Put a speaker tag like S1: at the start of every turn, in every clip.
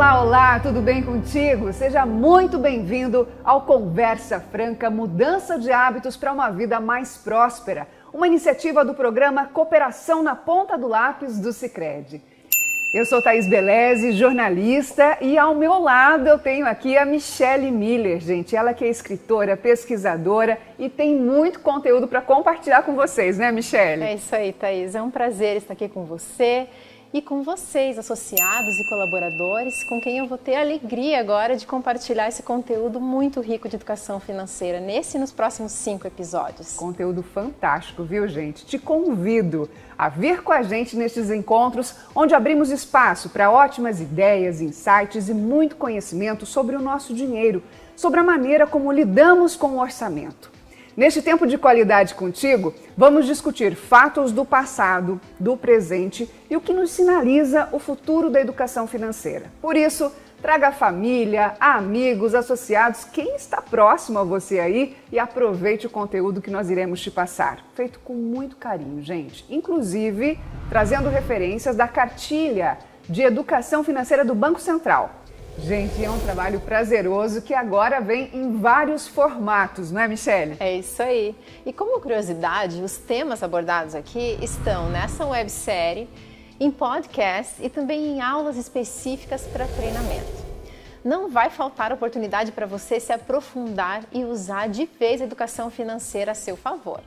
S1: Olá, olá, tudo bem contigo? Seja muito bem-vindo ao Conversa Franca, mudança de hábitos para uma vida mais próspera. Uma iniciativa do programa Cooperação na Ponta do Lápis do Sicredi. Eu sou Thaís Beleze, jornalista, e ao meu lado eu tenho aqui a Michelle Miller, gente. Ela que é escritora, pesquisadora e tem muito conteúdo para compartilhar com vocês, né, Michelle?
S2: É isso aí, Thaís. É um prazer estar aqui com você e com vocês, associados e colaboradores, com quem eu vou ter a alegria agora de compartilhar esse conteúdo muito rico de educação financeira nesse e nos próximos 5 episódios.
S1: Conteúdo fantástico, viu, gente? Te convido a vir com a gente nestes encontros, onde abrimos espaço para ótimas ideias, insights e muito conhecimento sobre o nosso dinheiro, sobre a maneira como lidamos com o orçamento. Neste tempo de qualidade contigo, vamos discutir fatos do passado, do presente e o que nos sinaliza o futuro da educação financeira. Por isso, traga a família, amigos, associados, quem está próximo a você aí e aproveite o conteúdo que nós iremos te passar. Feito com muito carinho, gente. Inclusive, trazendo referências da cartilha de educação financeira do Banco Central. Gente, é um trabalho prazeroso que agora vem em vários formatos, não é, Michelle?
S2: É isso aí. E como curiosidade, os temas abordados aqui estão nessa websérie, em podcast e também em aulas específicas para treinamento. Não vai faltar oportunidade para você se aprofundar e usar de vez a educação financeira a seu favor.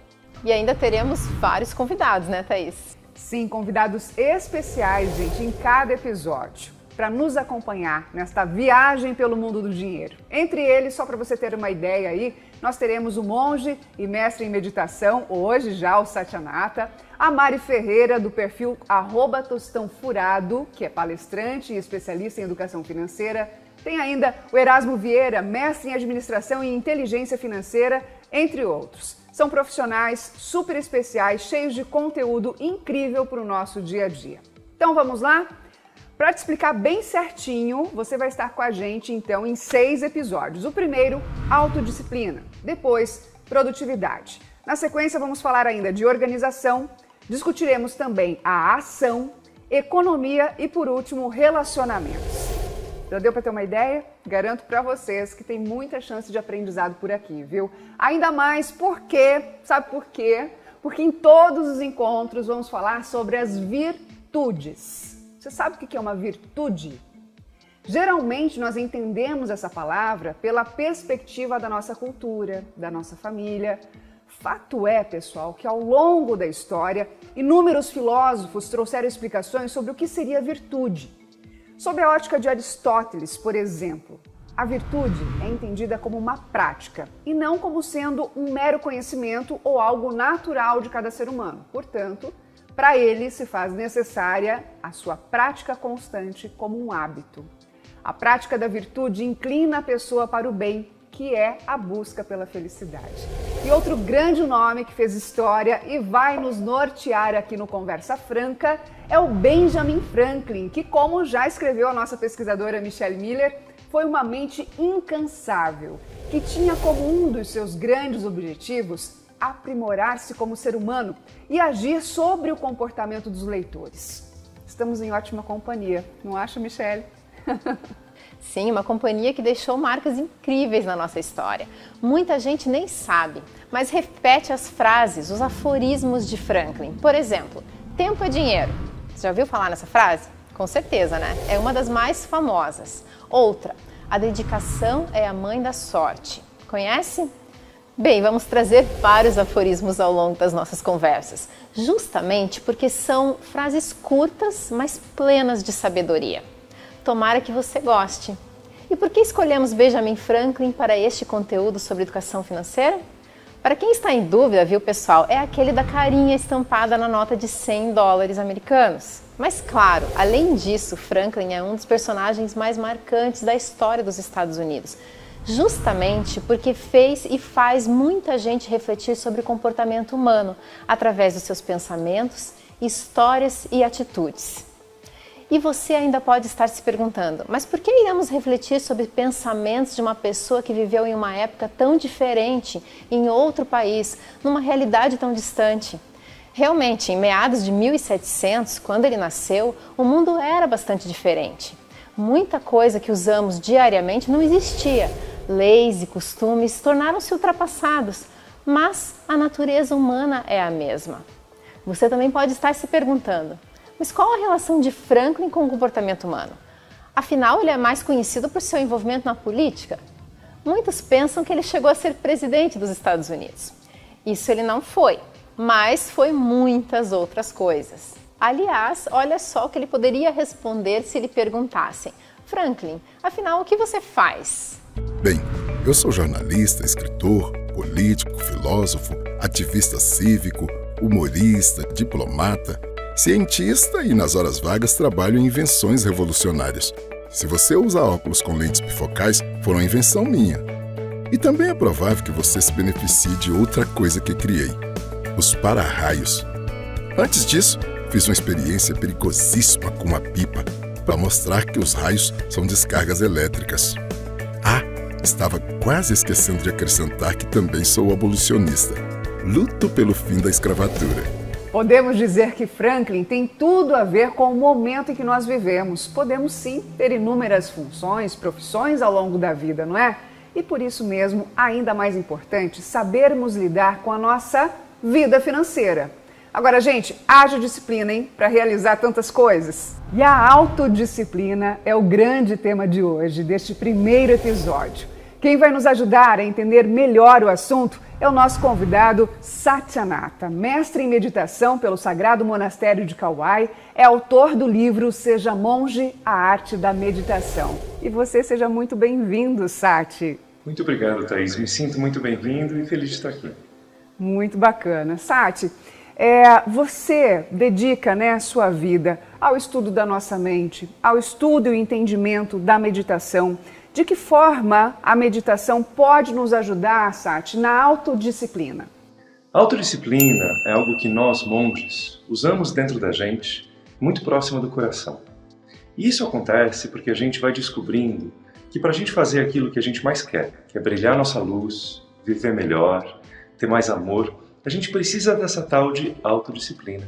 S2: E ainda teremos vários convidados, né, Thaís?
S1: Sim, convidados especiais, gente, em cada episódio, para nos acompanhar nesta viagem pelo mundo do dinheiro. Entre eles, só para você ter uma ideia aí, nós teremos o monge e mestre em meditação, hoje já o Satyanata, a Mari Ferreira, do perfil @tostãofurado, que é palestrante e especialista em educação financeira. Tem ainda o Erasmo Vieira, mestre em administração e inteligência financeira, entre outros. São profissionais super especiais, cheios de conteúdo incrível para o nosso dia a dia. Então vamos lá? Para te explicar bem certinho, você vai estar com a gente então em 6 episódios. O primeiro, autodisciplina. Depois, produtividade. Na sequência, vamos falar ainda de organização. Discutiremos também a ação, economia e, por último, relacionamentos. Já deu para ter uma ideia? Garanto para vocês que tem muita chance de aprendizado por aqui, viu? Ainda mais porque, sabe por quê? Porque em todos os encontros vamos falar sobre as virtudes. Você sabe o que é uma virtude? Geralmente nós entendemos essa palavra pela perspectiva da nossa cultura, da nossa família. Fato é, pessoal, que ao longo da história, inúmeros filósofos trouxeram explicações sobre o que seria virtude. Sob a ótica de Aristóteles, por exemplo, a virtude é entendida como uma prática e não como sendo um mero conhecimento ou algo natural de cada ser humano. Portanto, para ele, se faz necessária a sua prática constante como um hábito. A prática da virtude inclina a pessoa para o bem, que é a busca pela felicidade. E outro grande nome que fez história e vai nos nortear aqui no Conversa Franca é o Benjamin Franklin, que, como já escreveu a nossa pesquisadora Michelle Miller, foi uma mente incansável, que tinha como um dos seus grandes objetivos aprimorar-se como ser humano e agir sobre o comportamento dos leitores. Estamos em ótima companhia, não acha, Michelle?
S2: Sim, uma companhia que deixou marcas incríveis na nossa história. Muita gente nem sabe, mas repete as frases, os aforismos de Franklin. Por exemplo, tempo é dinheiro. Você já ouviu falar nessa frase? Com certeza, né? É uma das mais famosas. Outra, a dedicação é a mãe da sorte. Conhece? Bem, vamos trazer vários aforismos ao longo das nossas conversas, justamente porque são frases curtas, mas plenas de sabedoria. Tomara que você goste. E por que escolhemos Benjamin Franklin para este conteúdo sobre educação financeira? Para quem está em dúvida, viu, pessoal, é aquele da carinha estampada na nota de $100 americanos. Mas claro, além disso, Franklin é um dos personagens mais marcantes da história dos Estados Unidos, justamente porque fez e faz muita gente refletir sobre o comportamento humano através dos seus pensamentos, histórias e atitudes. E você ainda pode estar se perguntando, mas por que iremos refletir sobre pensamentos de uma pessoa que viveu em uma época tão diferente, em outro país, numa realidade tão distante? Realmente, em meados de 1700, quando ele nasceu, o mundo era bastante diferente. Muita coisa que usamos diariamente não existia. Leis e costumes tornaram-se ultrapassados, mas a natureza humana é a mesma. Você também pode estar se perguntando, mas qual a relação de Franklin com o comportamento humano? Afinal, ele é mais conhecido por seu envolvimento na política. Muitos pensam que ele chegou a ser presidente dos Estados Unidos. Isso ele não foi, mas foi muitas outras coisas. Aliás, olha só o que ele poderia responder se lhe perguntassem: Franklin, afinal, o que você faz?
S3: Bem, eu sou jornalista, escritor, político, filósofo, ativista cívico, humorista, diplomata, cientista e nas horas vagas trabalho em invenções revolucionárias. Se você usa óculos com lentes bifocais, foi uma invenção minha. E também é provável que você se beneficie de outra coisa que criei: os para-raios. Antes disso, fiz uma experiência perigosíssima com uma pipa para mostrar que os raios são descargas elétricas. Estava quase esquecendo de acrescentar que também sou abolicionista. Luto pelo fim da escravatura.
S1: Podemos dizer que Franklin tem tudo a ver com o momento em que nós vivemos. Podemos sim ter inúmeras funções, profissões ao longo da vida, não é? E por isso mesmo, ainda mais importante, sabermos lidar com a nossa vida financeira. Agora, gente, haja disciplina, hein, para realizar tantas coisas. E a autodisciplina é o grande tema de hoje, deste primeiro episódio. Quem vai nos ajudar a entender melhor o assunto é o nosso convidado Satyanata, mestre em meditação pelo Sagrado Monastério de Kauai, é autor do livro Seja Monge, a Arte da Meditação. E você seja muito bem-vindo, Sati.
S4: Muito obrigado, Thaís. Me sinto muito bem-vindo e feliz de estar aqui.
S1: Muito bacana. Sati, você dedica, a sua vida ao estudo da nossa mente, ao estudo e o entendimento da meditação. De que forma a meditação pode nos ajudar, Sati, na autodisciplina?
S4: A autodisciplina é algo que nós, monges, usamos dentro da gente, muito próximo do coração. E isso acontece porque a gente vai descobrindo que para a gente fazer aquilo que a gente mais quer, que é brilhar nossa luz, viver melhor, ter mais amor, a gente precisa dessa tal de autodisciplina.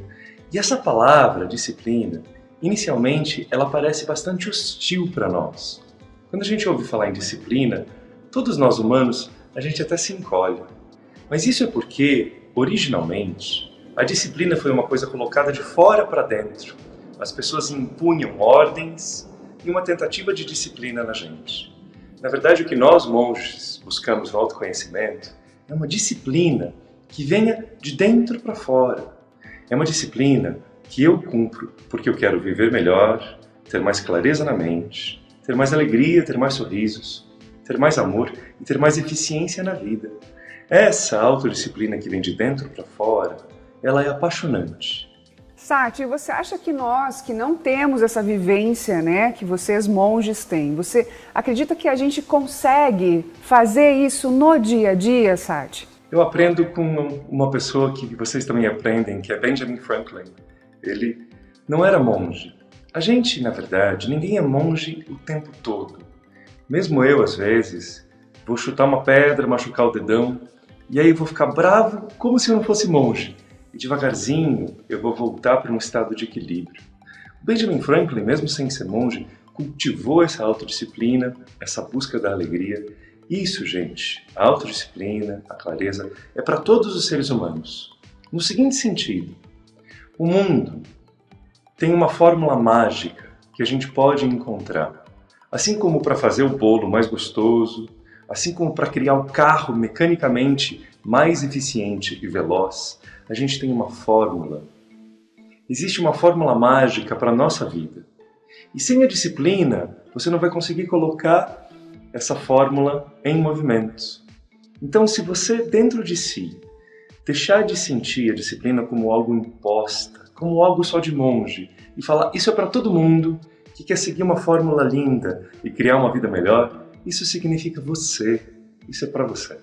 S4: E essa palavra, disciplina, inicialmente ela parece bastante hostil para nós. Quando a gente ouve falar em disciplina, todos nós humanos, a gente até se encolhe. Mas isso é porque, originalmente, a disciplina foi uma coisa colocada de fora para dentro. As pessoas impunham ordens e uma tentativa de disciplina na gente. Na verdade, o que nós, monges, buscamos no autoconhecimento é uma disciplina que venha de dentro para fora. É uma disciplina que eu cumpro porque eu quero viver melhor, ter mais clareza na mente, ter mais alegria, ter mais sorrisos, ter mais amor e ter mais eficiência na vida. Essa autodisciplina que vem de dentro para fora, ela é apaixonante.
S1: Sati, você acha que nós que não temos essa vivência, que vocês monges têm, você acredita que a gente consegue fazer isso no dia a dia, Sati?
S4: Eu aprendo com uma pessoa que vocês também aprendem, que é Benjamin Franklin. Ele não era monge. A gente, na verdade, ninguém é monge o tempo todo. Mesmo eu, às vezes, vou chutar uma pedra, machucar o dedão, e aí eu vou ficar bravo como se eu não fosse monge. E devagarzinho eu vou voltar para um estado de equilíbrio. O Benjamin Franklin, mesmo sem ser monge, cultivou essa autodisciplina, essa busca da alegria. Isso, gente, a autodisciplina, a clareza, é para todos os seres humanos. No seguinte sentido, o mundo tem uma fórmula mágica que a gente pode encontrar. Assim como para fazer o bolo mais gostoso, assim como para criar o carro mecanicamente mais eficiente e veloz, a gente tem uma fórmula. Existe uma fórmula mágica para a nossa vida. E sem a disciplina, você não vai conseguir colocar essa fórmula em movimento. Então, se você, dentro de si, deixar de sentir a disciplina como algo imposta, como algo só de monge, e falar, isso é para todo mundo que quer seguir uma fórmula linda e criar uma vida melhor, isso significa você, isso é para você.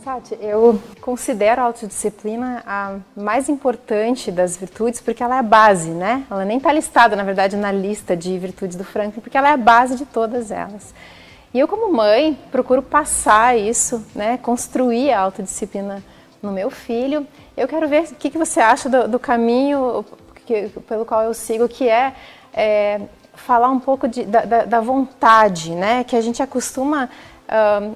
S2: Sati, eu considero a autodisciplina a mais importante das virtudes porque ela é a base, Ela nem está listada, na verdade, na lista de virtudes do Franklin, porque ela é a base de todas elas. E eu, como mãe, procuro passar isso, construir a autodisciplina no meu filho. Eu quero ver o que você acha do caminho pelo qual eu sigo, que é falar um pouco da vontade, né? Que a gente acostuma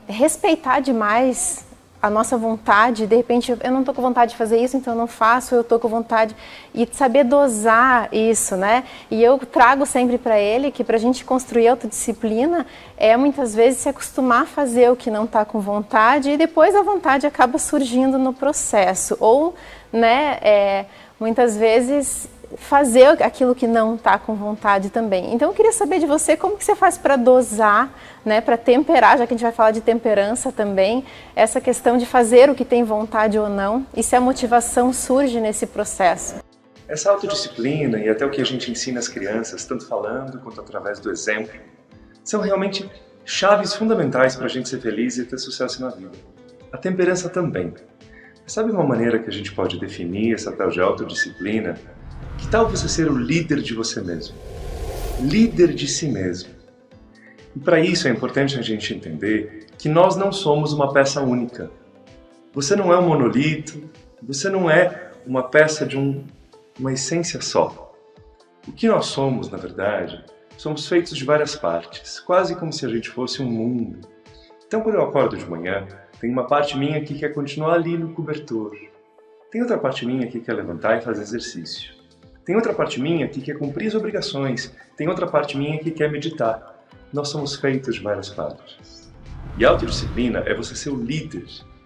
S2: respeitar demais a nossa vontade. De repente, eu não estou com vontade de fazer isso, então eu não faço, eu estou com vontade. E saber dosar isso, né? E eu trago sempre para ele que para a gente construir autodisciplina é muitas vezes se acostumar a fazer o que não está com vontade e depois a vontade acaba surgindo no processo. Ou, né, muitas vezes fazer aquilo que não está com vontade também. Então eu queria saber de você como que você faz para dosar, né, para temperar, já que a gente vai falar de temperança também, essa questão de fazer o que tem vontade ou não, e se a motivação surge nesse processo.
S4: Essa autodisciplina e até o que a gente ensina às crianças, tanto falando quanto através do exemplo, são realmente chaves fundamentais para a gente ser feliz e ter sucesso na vida. A temperança também. Sabe uma maneira que a gente pode definir essa tal de autodisciplina? Que tal você ser o líder de você mesmo? Líder de si mesmo. E para isso é importante a gente entender que nós não somos uma peça única. Você não é um monolito, você não é uma peça de uma essência só. O que nós somos, na verdade, somos feitos de várias partes, quase como se a gente fosse um mundo. Então, quando eu acordo de manhã, tem uma parte minha que quer continuar ali no cobertor. Tem outra parte minha que quer levantar e fazer exercício. Tem outra parte minha que quer cumprir as obrigações. Tem outra parte minha que quer meditar. Nós somos feitos de várias partes. E a autodisciplina é você ser o líder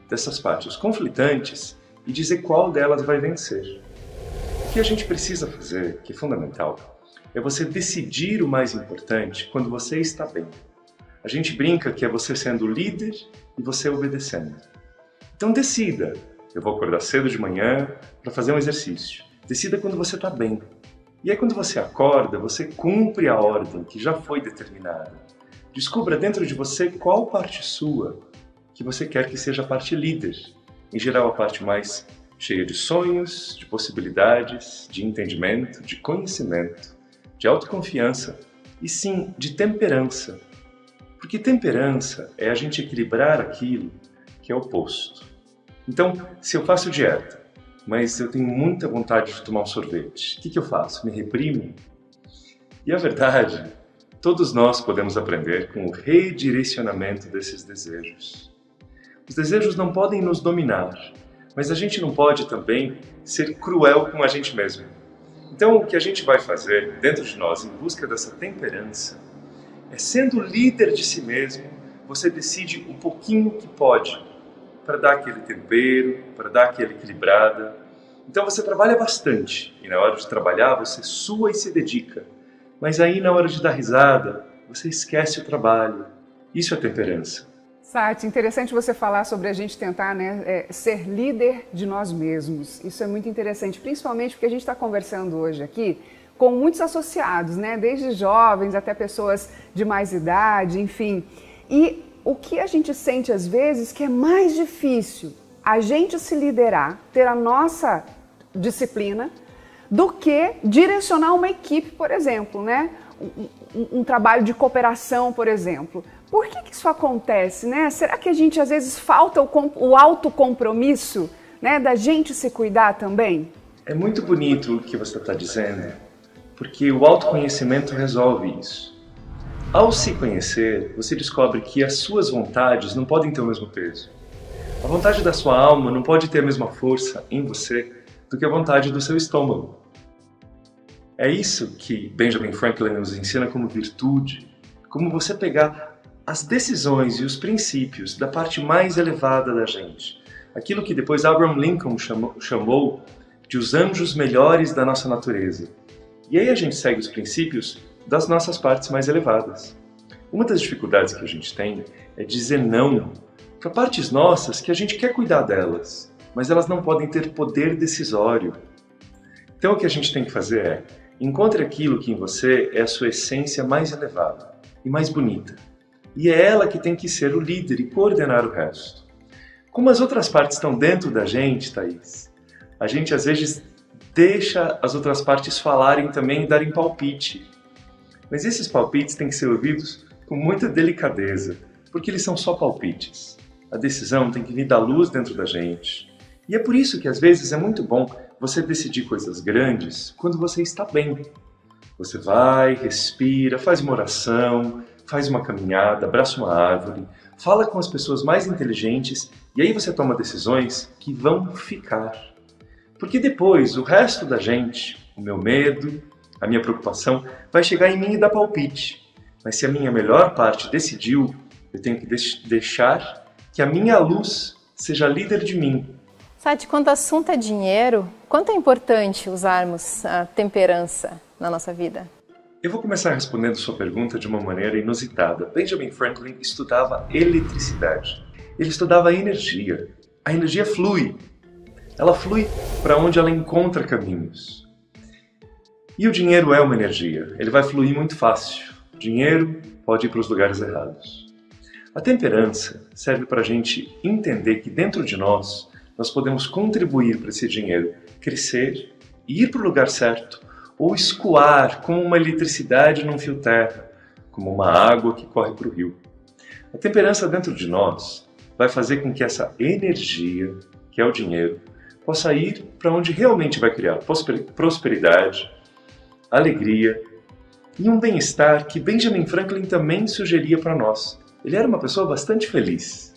S4: dessas partes conflitantes e dizer qual delas vai vencer. O que a gente precisa fazer, que é fundamental, é você decidir o mais importante quando você está bem. A gente brinca que é você sendo o líder e você obedecendo. Então decida. Eu vou acordar cedo de manhã para fazer um exercício. Decida quando você está bem. E aí quando você acorda, você cumpre a ordem que já foi determinada. Descubra dentro de você qual parte sua que você quer que seja a parte líder. Em geral, a parte mais cheia de sonhos, de possibilidades, de entendimento, de conhecimento, de autoconfiança e sim, de temperança. Porque temperança é a gente equilibrar aquilo que é oposto. Então, se eu faço dieta, mas eu tenho muita vontade de tomar um sorvete, o que eu faço? Me reprimo? E a verdade, todos nós podemos aprender com o redirecionamento desses desejos. Os desejos não podem nos dominar, mas a gente não pode também ser cruel com a gente mesmo. Então, o que a gente vai fazer dentro de nós, em busca dessa temperança, é sendo líder de si mesmo, você decide um pouquinho que pode, para dar aquele tempero, para dar aquela equilibrada. Então você trabalha bastante, e na hora de trabalhar você sua e se dedica. Mas aí na hora de dar risada, você esquece o trabalho. Isso é temperança.
S1: Sati, interessante você falar sobre a gente tentar, né, ser líder de nós mesmos. Isso é muito interessante, principalmente porque a gente está conversando hoje aqui com muitos associados, né, desde jovens até pessoas de mais idade, enfim. E o que a gente sente às vezes que é mais difícil a gente se liderar, ter a nossa disciplina, do que direcionar uma equipe, por exemplo, né? Um trabalho de cooperação, por exemplo. Por que isso acontece, né? Será que a gente às vezes falta o autocompromisso, né, da gente se cuidar também?
S4: É muito bonito o que você está dizendo, porque o autoconhecimento resolve isso. Ao se conhecer, você descobre que as suas vontades não podem ter o mesmo peso. A vontade da sua alma não pode ter a mesma força em você do que a vontade do seu estômago. É isso que Benjamin Franklin nos ensina como virtude, como você pegar as decisões e os princípios da parte mais elevada da gente, aquilo que depois Abraham Lincoln chamou de os anjos melhores da nossa natureza. E aí a gente segue os princípios das nossas partes mais elevadas. Uma das dificuldades que a gente tem é dizer não para partes nossas que a gente quer cuidar delas, mas elas não podem ter poder decisório. Então o que a gente tem que fazer é, encontre aquilo que em você é a sua essência mais elevada e mais bonita. E é ela que tem que ser o líder e coordenar o resto. Como as outras partes estão dentro da gente, Thaís, a gente às vezes deixa as outras partes falarem também e darem palpite. Mas esses palpites têm que ser ouvidos com muita delicadeza, porque eles são só palpites. A decisão tem que vir da luz dentro da gente. E é por isso que às vezes é muito bom você decidir coisas grandes quando você está bem. Você vai, respira, faz uma oração, faz uma caminhada, abraça uma árvore, fala com as pessoas mais inteligentes e aí você toma decisões que vão ficar. Porque depois o resto da gente, o meu medo, a minha preocupação, vai chegar em mim e dar palpite. Mas se a minha melhor parte decidiu, eu tenho que deixar que a minha luz seja líder de mim.
S2: Sati, quando o assunto é dinheiro, quanto é importante usarmos a temperança na nossa vida?
S4: Eu vou começar respondendo sua pergunta de uma maneira inusitada. Benjamin Franklin estudava eletricidade. Ele estudava a energia. A energia flui. Ela flui para onde ela encontra caminhos. E o dinheiro é uma energia. Ele vai fluir muito fácil. O dinheiro pode ir para os lugares errados. A temperança serve para a gente entender que dentro de nós podemos contribuir para esse dinheiro crescer e ir para o lugar certo, ou escoar como uma eletricidade num fio terra, como uma água que corre para o rio. A temperança dentro de nós vai fazer com que essa energia, que é o dinheiro, possa ir para onde realmente vai criar prosperidade, alegria e um bem-estar que Benjamin Franklin também sugeria para nós. Ele era uma pessoa bastante feliz.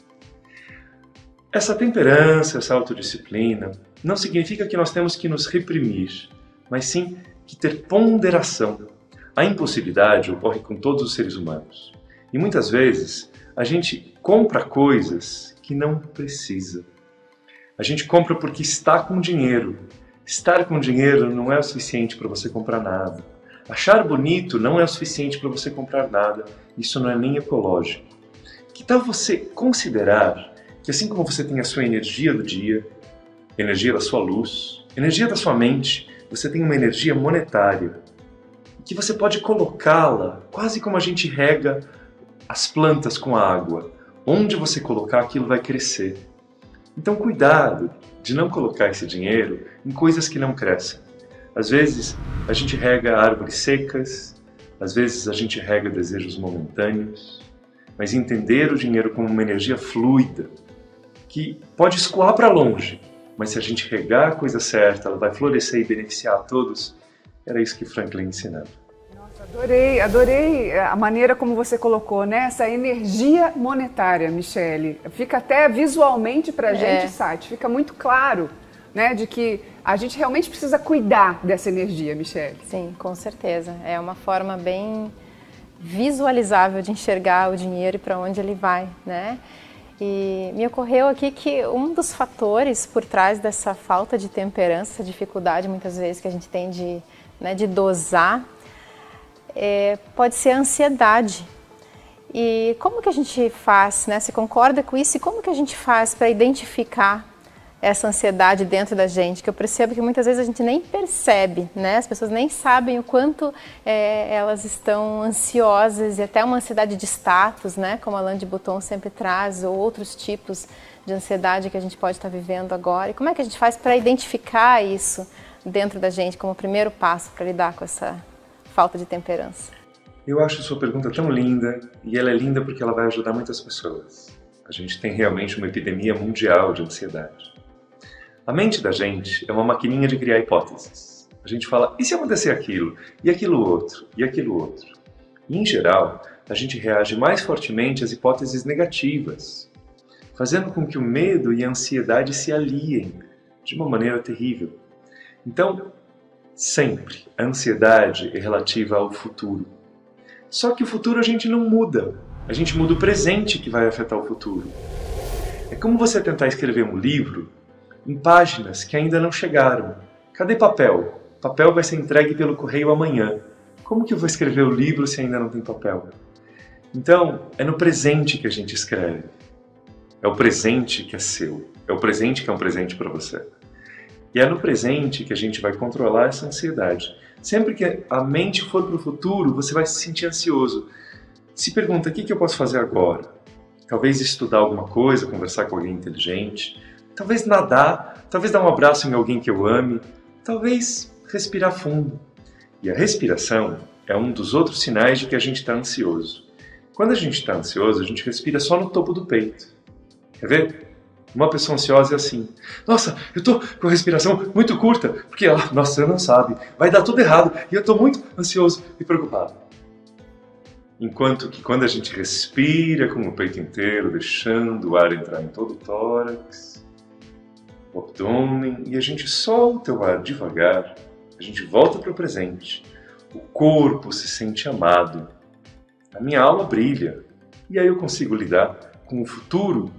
S4: Essa temperança, essa autodisciplina, não significa que nós temos que nos reprimir, mas sim que ter ponderação. A impulsividade ocorre com todos os seres humanos. E muitas vezes a gente compra coisas que não precisa. A gente compra porque está com dinheiro. Estar com dinheiro não é o suficiente para você comprar nada. Achar bonito não é o suficiente para você comprar nada. Isso não é nem ecológico. Que tal você considerar que assim como você tem a sua energia do dia, energia da sua luz, energia da sua mente, você tem uma energia monetária, que você pode colocá-la quase como a gente rega as plantas com a água. Onde você colocar, aquilo vai crescer. Então cuidado de não colocar esse dinheiro em coisas que não crescem. Às vezes a gente rega árvores secas, às vezes a gente rega desejos momentâneos, mas entender o dinheiro como uma energia fluida, que pode escoar para longe, mas se a gente regar a coisa certa, ela vai florescer e beneficiar a todos. Era isso que Franklin ensinava.
S1: Nossa, adorei a maneira como você colocou, né? Essa energia monetária, Michele. Fica até visualmente para a gente, Sati, fica muito claro, né, de que a gente realmente precisa cuidar dessa energia, Michele.
S2: Sim, com certeza. É uma forma bem visualizável de enxergar o dinheiro e para onde ele vai, né? E me ocorreu aqui que um dos fatores por trás dessa falta de temperança, essa dificuldade muitas vezes que a gente tem de dosar, pode ser a ansiedade. E como que a gente faz, né? Você concorda com isso? E como que a gente faz para identificar essa ansiedade dentro da gente? Que eu percebo que muitas vezes a gente nem percebe, né? As pessoas nem sabem o quanto elas estão ansiosas, e até uma ansiedade de status, né? Como a Alain de Botton sempre traz, ou outros tipos de ansiedade que a gente pode estar vivendo agora. E como é que a gente faz para identificar isso dentro da gente como primeiro passo para lidar com essa falta de temperança?
S4: Eu acho sua pergunta tão linda, e ela é linda porque ela vai ajudar muitas pessoas. A gente tem realmente uma epidemia mundial de ansiedade. A mente da gente é uma maquininha de criar hipóteses. A gente fala, e se acontecer aquilo, e aquilo outro, e aquilo outro? E, em geral, a gente reage mais fortemente às hipóteses negativas, fazendo com que o medo e a ansiedade se aliem de uma maneira terrível. Então, sempre a ansiedade é relativa ao futuro. Só que o futuro a gente não muda. A gente muda o presente que vai afetar o futuro. É como você tentar escrever um livro em páginas que ainda não chegaram. Cadê papel? Papel vai ser entregue pelo correio amanhã. Como que eu vou escrever o livro se ainda não tem papel? Então, é no presente que a gente escreve. É o presente que é seu. É o presente que é um presente para você. E é no presente que a gente vai controlar essa ansiedade. Sempre que a mente for para o futuro, você vai se sentir ansioso. Se pergunta, o que eu posso fazer agora? Talvez estudar alguma coisa, conversar com alguém inteligente, talvez nadar, talvez dar um abraço em alguém que eu ame, talvez respirar fundo. E a respiração é um dos outros sinais de que a gente está ansioso. Quando a gente está ansioso, a gente respira só no topo do peito. Quer ver? Uma pessoa ansiosa é assim: nossa, eu tô com a respiração muito curta, porque, nossa, você não sabe, vai dar tudo errado e eu tô muito ansioso e preocupado. Enquanto que quando a gente respira com o peito inteiro, deixando o ar entrar em todo o tórax, o abdômen, e a gente solta o ar devagar, a gente volta para o presente, o corpo se sente amado, a minha alma brilha, e aí eu consigo lidar com o futuro,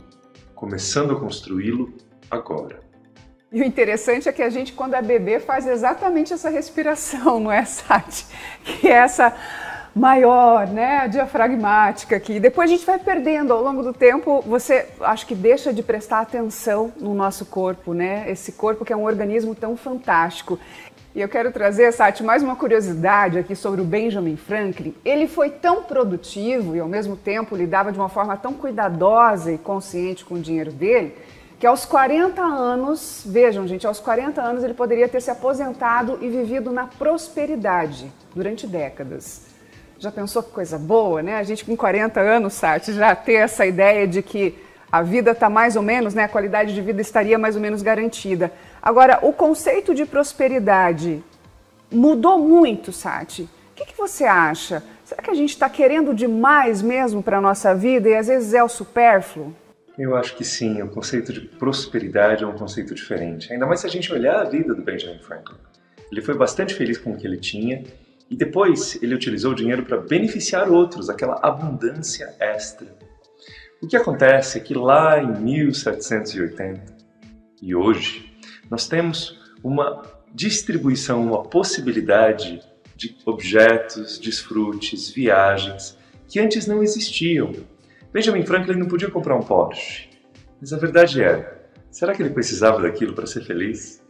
S4: começando a construí-lo agora.
S1: E o interessante é que a gente, quando é bebê, faz exatamente essa respiração, não é, Sati? Que é essa maior, né, diafragmática aqui. Depois a gente vai perdendo ao longo do tempo, você acho que deixa de prestar atenção no nosso corpo, né? Esse corpo que é um organismo tão fantástico. E eu quero trazer, Sati, mais uma curiosidade aqui sobre o Benjamin Franklin. Ele foi tão produtivo e ao mesmo tempo lidava de uma forma tão cuidadosa e consciente com o dinheiro dele, que aos 40 anos, vejam gente, aos 40 anos ele poderia ter se aposentado e vivido na prosperidade durante décadas. Já pensou que coisa boa, né? A gente com 40 anos, Sati, já ter essa ideia de que a vida está mais ou menos, né? A qualidade de vida estaria mais ou menos garantida. Agora, o conceito de prosperidade mudou muito, Sati. O que você acha? Será que a gente está querendo demais mesmo para a nossa vida e às vezes é o supérfluo?
S4: Eu acho que sim, o conceito de prosperidade é um conceito diferente. Ainda mais se a gente olhar a vida do Benjamin Franklin. Ele foi bastante feliz com o que ele tinha e depois ele utilizou o dinheiro para beneficiar outros, aquela abundância extra. O que acontece é que lá em 1780 e hoje, nós temos uma distribuição, uma possibilidade de objetos, desfrutes, viagens que antes não existiam. Benjamin Franklin não podia comprar um Porsche, mas a verdade é, será que ele precisava daquilo para ser feliz?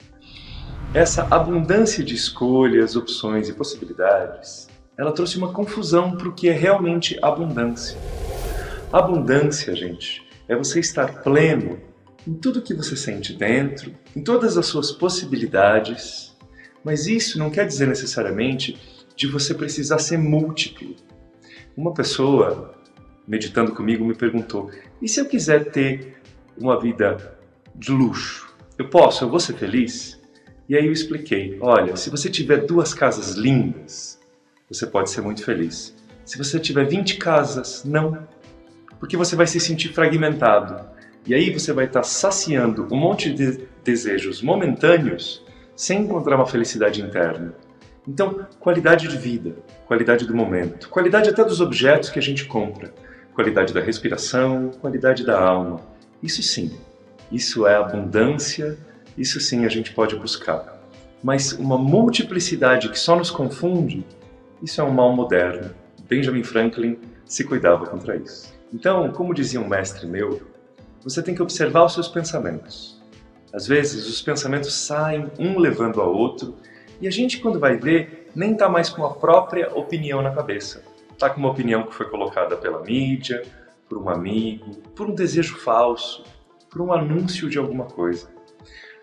S4: Essa abundância de escolhas, opções e possibilidades, ela trouxe uma confusão para o que é realmente abundância. Abundância, gente, é você estar pleno em tudo que você sente dentro, em todas as suas possibilidades, mas isso não quer dizer necessariamente de você precisar ser múltiplo. Uma pessoa, meditando comigo, me perguntou: e se eu quiser ter uma vida de luxo? Eu posso? Eu vou ser feliz? E aí eu expliquei: olha, se você tiver 2 casas lindas, você pode ser muito feliz. Se você tiver 20 casas, não. Porque você vai se sentir fragmentado. E aí você vai estar saciando um monte de desejos momentâneos sem encontrar uma felicidade interna. Então, qualidade de vida, qualidade do momento, qualidade até dos objetos que a gente compra, qualidade da respiração, qualidade da alma. Isso sim, isso é abundância, isso sim a gente pode buscar. Mas uma multiplicidade que só nos confunde, isso é um mal moderno. Benjamin Franklin se cuidava contra isso. Então, como dizia um mestre meu, você tem que observar os seus pensamentos. Às vezes, os pensamentos saem um levando ao outro e a gente, quando vai ver, nem está mais com a própria opinião na cabeça. Está com uma opinião que foi colocada pela mídia, por um amigo, por um desejo falso, por um anúncio de alguma coisa.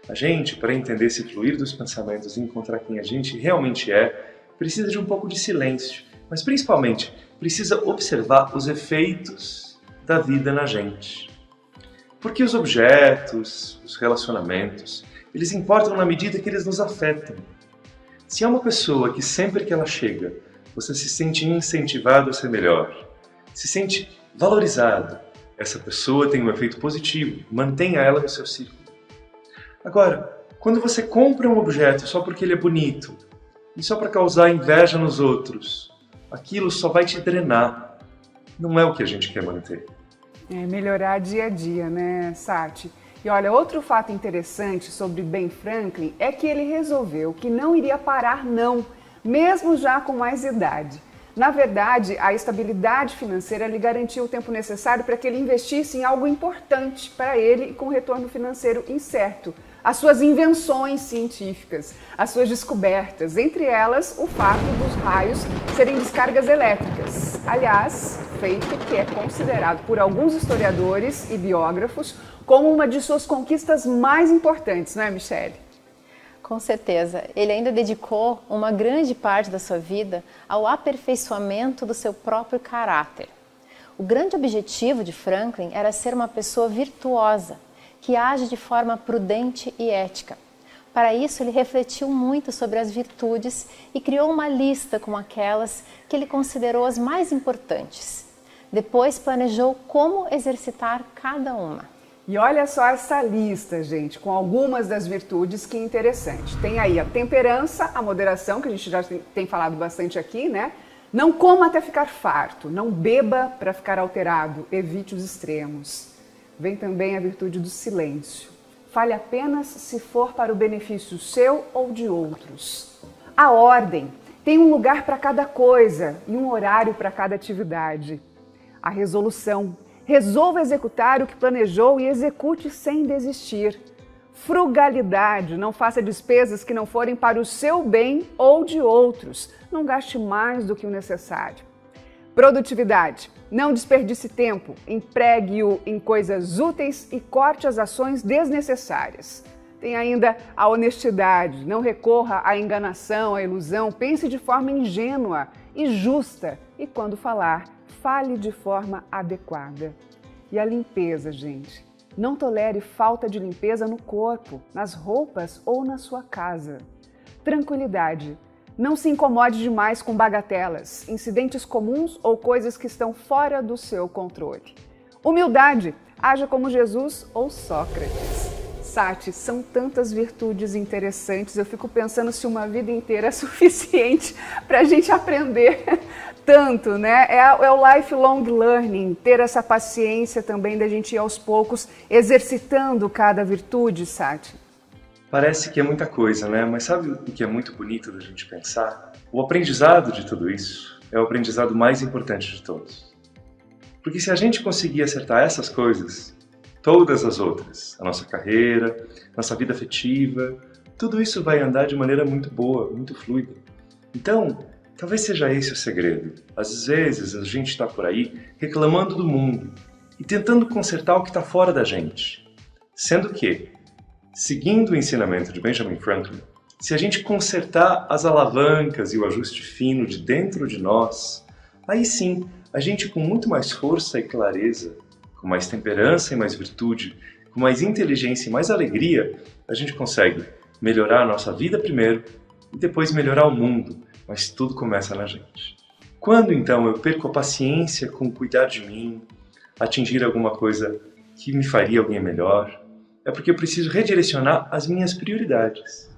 S4: A gente, para entender esse fluir dos pensamentos e encontrar quem a gente realmente é, precisa de um pouco de silêncio, mas principalmente precisa observar os efeitos da vida na gente. Porque os objetos, os relacionamentos, eles importam na medida que eles nos afetam. Se é uma pessoa que sempre que ela chega, você se sente incentivado a ser melhor, se sente valorizado, essa pessoa tem um efeito positivo, mantenha ela no seu círculo. Agora, quando você compra um objeto só porque ele é bonito, e só para causar inveja nos outros, aquilo só vai te drenar. Não é o que a gente quer manter.
S1: É melhorar dia a dia, né, Sati? E olha, outro fato interessante sobre Ben Franklin é que ele resolveu que não iria parar não, mesmo já com mais idade. Na verdade, a estabilidade financeira lhe garantiu o tempo necessário para que ele investisse em algo importante para ele e com retorno financeiro incerto. As suas invenções científicas, as suas descobertas, entre elas o fato dos raios serem descargas elétricas. Aliás, feito que é considerado por alguns historiadores e biógrafos como uma de suas conquistas mais importantes, não é, Michele?
S2: Com certeza. Ele ainda dedicou uma grande parte da sua vida ao aperfeiçoamento do seu próprio caráter. O grande objetivo de Franklin era ser uma pessoa virtuosa, que age de forma prudente e ética. Para isso, ele refletiu muito sobre as virtudes e criou uma lista com aquelas que ele considerou as mais importantes. Depois, planejou como exercitar cada uma.
S1: E olha só essa lista, gente, com algumas das virtudes, que interessante. Tem aí a temperança, a moderação, que a gente já tem falado bastante aqui, né? Não coma até ficar farto, não beba para ficar alterado, evite os extremos. Vem também a virtude do silêncio. Fale apenas se for para o benefício seu ou de outros. A ordem. Tem um lugar para cada coisa e um horário para cada atividade. A resolução. Resolva executar o que planejou e execute sem desistir. Frugalidade. Não faça despesas que não forem para o seu bem ou de outros. Não gaste mais do que o necessário. Produtividade. Não desperdice tempo, empregue-o em coisas úteis e corte as ações desnecessárias. Tem ainda a honestidade. Não recorra à enganação, à ilusão. Pense de forma ingênua e justa. E quando falar, fale de forma adequada. E a limpeza, gente. Não tolere falta de limpeza no corpo, nas roupas ou na sua casa. Tranquilidade. Não se incomode demais com bagatelas, incidentes comuns ou coisas que estão fora do seu controle. Humildade. Haja como Jesus ou Sócrates. Sati, são tantas virtudes interessantes, eu fico pensando se uma vida inteira é suficiente para a gente aprender tanto, né? É o lifelong learning, ter essa paciência também da gente ir aos poucos exercitando cada virtude, Sati.
S4: Parece que é muita coisa, né? Mas sabe o que é muito bonito da gente pensar? O aprendizado de tudo isso é o aprendizado mais importante de todos. Porque se a gente conseguir acertar essas coisas, todas as outras, a nossa carreira, nossa vida afetiva, tudo isso vai andar de maneira muito boa, muito fluida. Então, talvez seja esse o segredo. Às vezes a gente está por aí reclamando do mundo e tentando consertar o que está fora da gente. Sendo que, seguindo o ensinamento de Benjamin Franklin, se a gente consertar as alavancas e o ajuste fino de dentro de nós, aí sim, a gente com muito mais força e clareza, com mais temperança e mais virtude, com mais inteligência e mais alegria, a gente consegue melhorar a nossa vida primeiro e depois melhorar o mundo, mas tudo começa na gente. Quando então eu perco a paciência com cuidar de mim, atingir alguma coisa que me faria alguém melhor, é porque eu preciso redirecionar as minhas prioridades.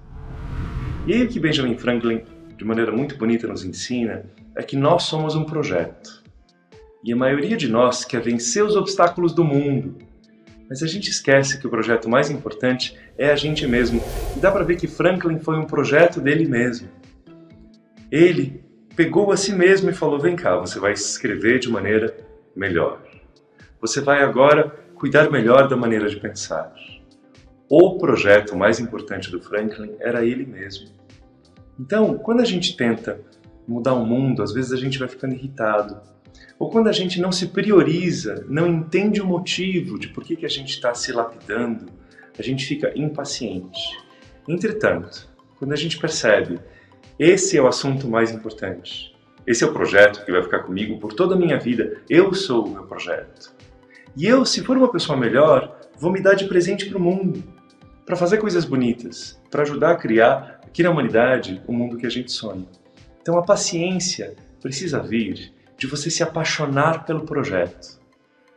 S4: E aí o que Benjamin Franklin, de maneira muito bonita, nos ensina é que nós somos um projeto. E a maioria de nós quer vencer os obstáculos do mundo. Mas a gente esquece que o projeto mais importante é a gente mesmo. E dá para ver que Franklin foi um projeto dele mesmo. Ele pegou a si mesmo e falou, vem cá, você vai escrever de maneira melhor. Você vai agora cuidar melhor da maneira de pensar. O projeto mais importante do Franklin era ele mesmo. Então, quando a gente tenta mudar o mundo, às vezes a gente vai ficando irritado. Ou quando a gente não se prioriza, não entende o motivo de por que a gente está se lapidando, a gente fica impaciente. Entretanto, quando a gente percebe, esse é o assunto mais importante, esse é o projeto que vai ficar comigo por toda a minha vida, eu sou o meu projeto. E eu, se for uma pessoa melhor, vou me dar de presente para o mundo, para fazer coisas bonitas, para ajudar a criar aqui na humanidade o mundo que a gente sonha. Então a paciência precisa vir de você se apaixonar pelo projeto.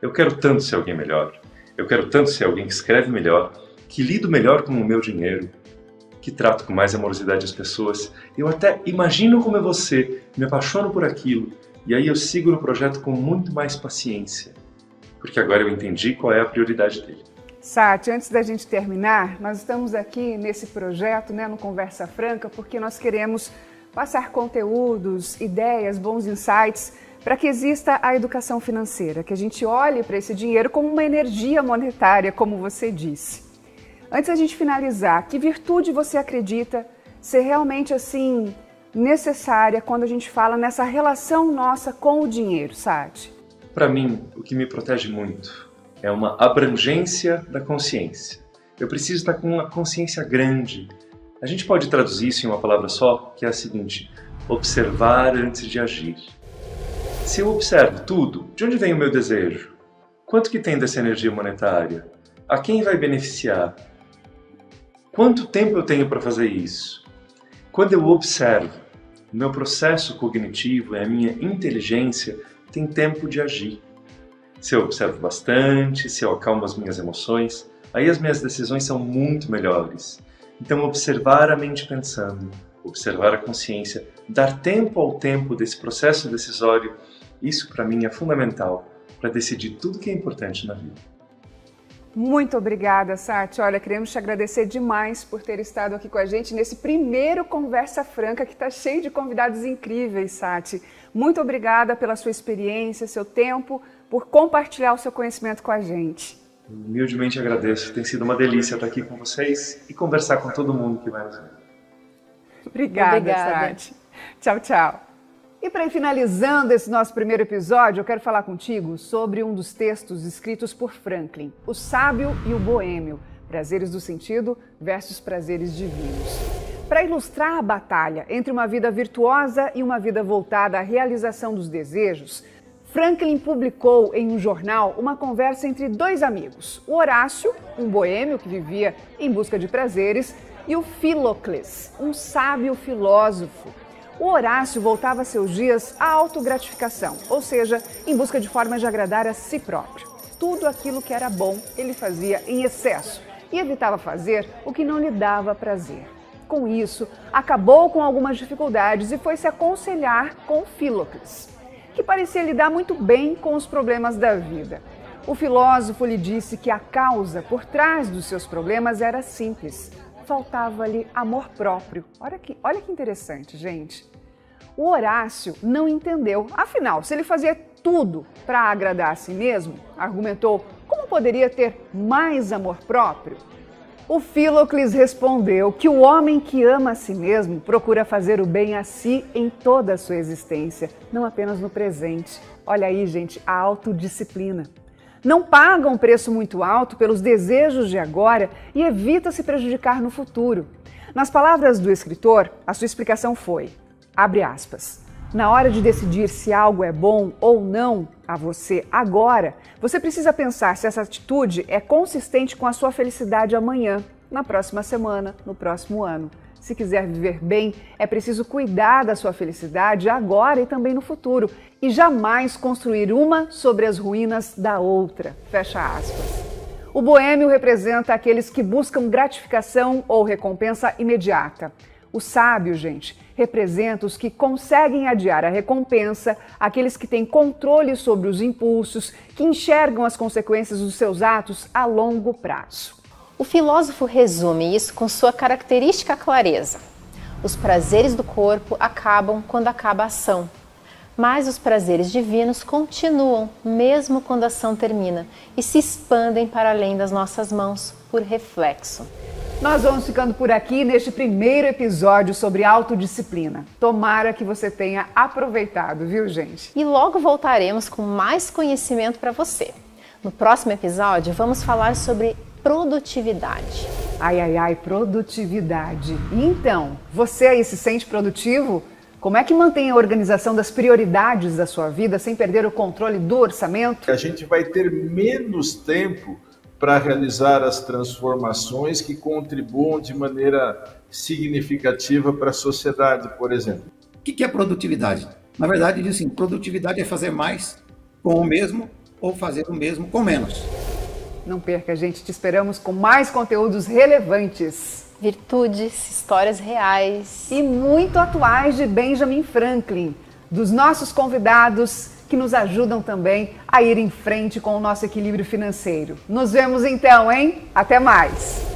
S4: Eu quero tanto ser alguém melhor, eu quero tanto ser alguém que escreve melhor, que lido melhor com o meu dinheiro, que trato com mais amorosidade as pessoas. Eu até imagino como é você, me apaixono por aquilo, e aí eu sigo no projeto com muito mais paciência, porque agora eu entendi qual é a prioridade dele.
S1: Sati, antes da gente terminar, nós estamos aqui nesse projeto, no Conversa Franca, porque nós queremos passar conteúdos, ideias, bons insights, para que exista a educação financeira, que a gente olhe para esse dinheiro como uma energia monetária, como você disse. Antes da gente finalizar, que virtude você acredita ser realmente assim necessária quando a gente fala nessa relação nossa com o dinheiro, Sati?
S4: Para mim, o que me protege muito é uma abrangência da consciência. Eu preciso estar com uma consciência grande. A gente pode traduzir isso em uma palavra só, que é a seguinte: observar antes de agir. Se eu observo tudo, de onde vem o meu desejo? Quanto que tem dessa energia monetária? A quem vai beneficiar? Quanto tempo eu tenho para fazer isso? Quando eu observo, o meu processo cognitivo e a minha inteligência tem tempo de agir. Se eu observo bastante, se eu acalmo as minhas emoções, aí as minhas decisões são muito melhores. Então, observar a mente pensando, observar a consciência, dar tempo ao tempo desse processo decisório, isso para mim é fundamental para decidir tudo que é importante na vida.
S1: Muito obrigada, Sati. Olha, queremos te agradecer demais por ter estado aqui com a gente nesse primeiro Conversa Franca, que está cheio de convidados incríveis, Sati. Muito obrigada pela sua experiência, seu tempo, por compartilhar o seu conhecimento com a gente.
S4: Humildemente agradeço. Tem sido uma delícia estar aqui com vocês e conversar com todo mundo que vai nos ver.
S1: Obrigada, Sati. Tchau, tchau. E para ir finalizando esse nosso primeiro episódio, eu quero falar contigo sobre um dos textos escritos por Franklin, O Sábio e o Boêmio, Prazeres do Sentido versus Prazeres Divinos. Para ilustrar a batalha entre uma vida virtuosa e uma vida voltada à realização dos desejos, Franklin publicou em um jornal uma conversa entre dois amigos, o Horácio, um boêmio que vivia em busca de prazeres, e o Filocles, um sábio filósofo. O Horácio voltava seus dias à autogratificação, ou seja, em busca de formas de agradar a si próprio. Tudo aquilo que era bom ele fazia em excesso e evitava fazer o que não lhe dava prazer. Com isso, acabou com algumas dificuldades e foi se aconselhar com Filocles, que parecia lidar muito bem com os problemas da vida. O filósofo lhe disse que a causa por trás dos seus problemas era simples. Faltava-lhe amor próprio. Olha que interessante, gente. O Horácio não entendeu. Afinal, se ele fazia tudo para agradar a si mesmo, argumentou, como poderia ter mais amor próprio? O Filocles respondeu que o homem que ama a si mesmo procura fazer o bem a si em toda a sua existência, não apenas no presente. Olha aí, gente, a autodisciplina. Não paga um preço muito alto pelos desejos de agora e evita se prejudicar no futuro. Nas palavras do escritor, a sua explicação foi, abre aspas, na hora de decidir se algo é bom ou não a você agora, você precisa pensar se essa atitude é consistente com a sua felicidade amanhã, na próxima semana, no próximo ano. Se quiser viver bem, é preciso cuidar da sua felicidade agora e também no futuro e jamais construir uma sobre as ruínas da outra. Fecha aspas. O boêmio representa aqueles que buscam gratificação ou recompensa imediata. O sábio, gente, representa os que conseguem adiar a recompensa, aqueles que têm controle sobre os impulsos, que enxergam as consequências dos seus atos a longo prazo.
S2: O filósofo resume isso com sua característica clareza. Os prazeres do corpo acabam quando acaba a ação, mas os prazeres divinos continuam mesmo quando a ação termina e se expandem para além das nossas mãos por reflexo.
S1: Nós vamos ficando por aqui neste primeiro episódio sobre autodisciplina. Tomara que você tenha aproveitado, viu, gente?
S2: E logo voltaremos com mais conhecimento para você. No próximo episódio, vamos falar sobre produtividade.
S1: Ai, produtividade. Então, você aí se sente produtivo? Como é que mantém a organização das prioridades da sua vida sem perder o controle do orçamento?
S5: A gente vai ter menos tempo para realizar as transformações que contribuam de maneira significativa para a sociedade, por exemplo.
S6: O que é produtividade? Na verdade, diz assim, produtividade é fazer mais com o mesmo ou fazer o mesmo com menos.
S1: Não perca, gente. Te esperamos com mais conteúdos relevantes.
S2: Virtudes, histórias reais.
S1: E muito atuais de Benjamin Franklin. Dos nossos convidados que nos ajudam também a ir em frente com o nosso equilíbrio financeiro. Nos vemos então, hein? Até mais!